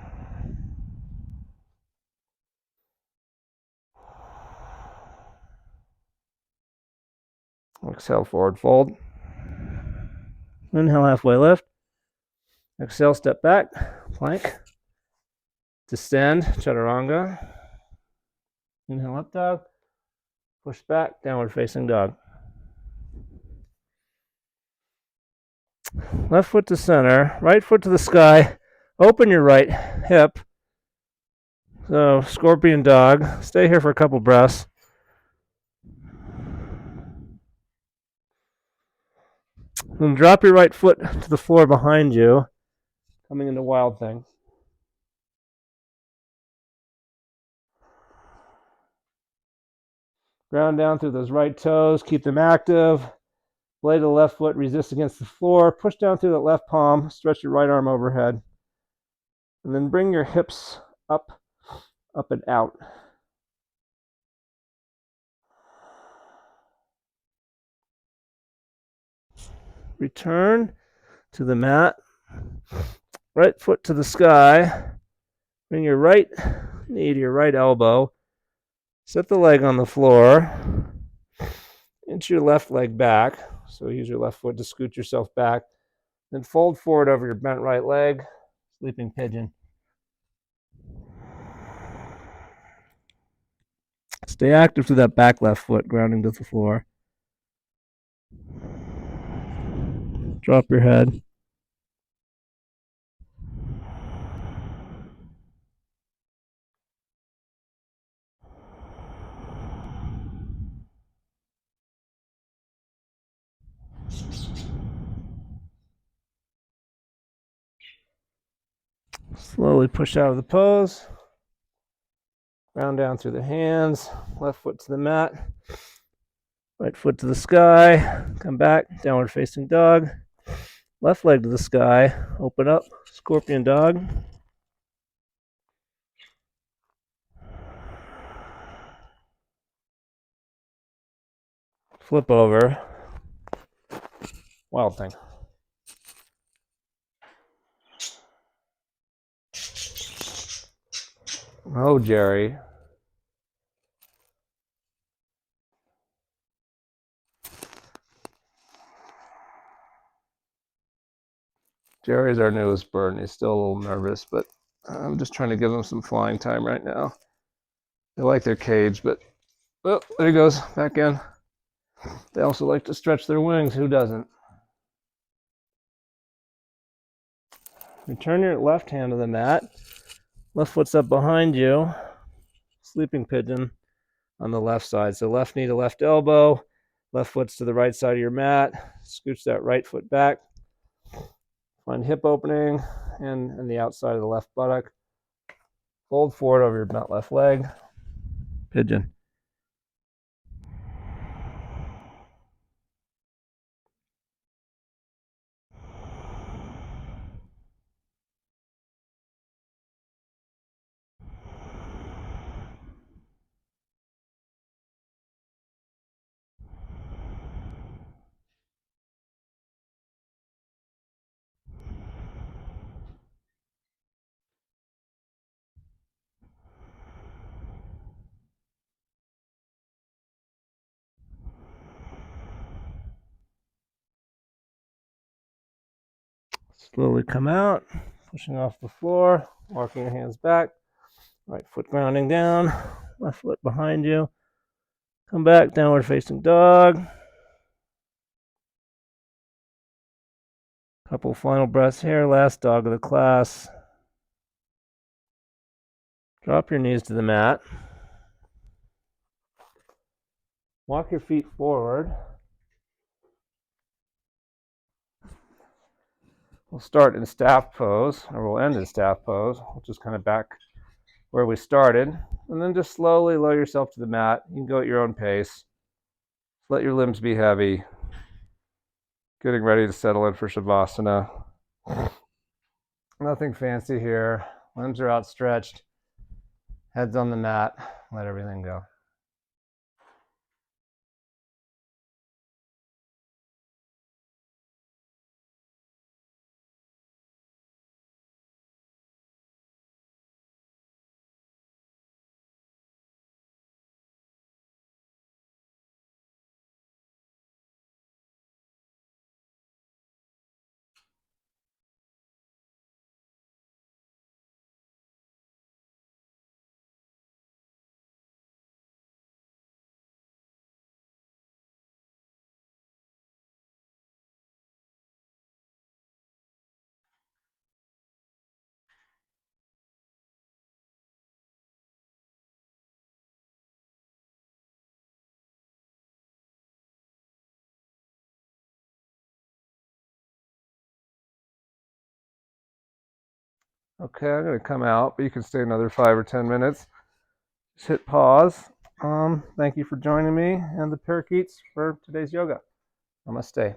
S2: Exhale, forward fold. Inhale, halfway lift. Exhale, step back, plank. Descend, chaturanga. Inhale, up dog. Push back, downward facing dog. Left foot to center, right foot to the sky. Open your right hip. So, scorpion dog. Stay here for a couple breaths. Then drop your right foot to the floor behind you, coming into wild thing. Ground down through those right toes. Keep them active. Blade of the left foot resist against the floor. Push down through that left palm. Stretch your right arm overhead. And then bring your hips up, up and out. Return to the mat. Right foot to the sky. Bring your right knee to your right elbow. Set the leg on the floor. Inch your left leg back. So use your left foot to scoot yourself back. Then fold forward over your bent right leg. Sleeping pigeon. Stay active to that back left foot, grounding to the floor. Drop your head. Slowly push out of the pose. Ground down through the hands. Left foot to the mat. Right foot to the sky. Come back. Downward facing dog. Left leg to the sky. Open up. Scorpion dog. Flip over. Wild thing. Oh, Jerry. Jerry's our newest bird, and he's still a little nervous, but I'm just trying to give him some flying time right now. They like their cage, but oh, there he goes, back in. They also like to stretch their wings. Who doesn't? Return your left hand to the mat. Left foot's up behind you. Sleeping pigeon on the left side. So left knee to left elbow. Left foot's to the right side of your mat. Scooch that right foot back. Find hip opening and the outside of the left buttock. Fold forward over your left leg. Pigeon. Slowly come out, pushing off the floor, walking your hands back, right foot grounding down, left foot behind you. Come back, downward facing dog. Couple final breaths here, last dog of the class. Drop your knees to the mat. Walk your feet forward. We'll start in staff pose, or we'll end in staff pose, which is kind of back where we started. And then just slowly lower yourself to the mat. You can go at your own pace. Let your limbs be heavy. Getting ready to settle in for Shavasana. Nothing fancy here. Limbs are outstretched. Head's on the mat. Let everything go. Okay, I'm going to come out, but you can stay another 5 or 10 minutes. Just hit pause. Thank you for joining me and the parakeets for today's yoga. Namaste.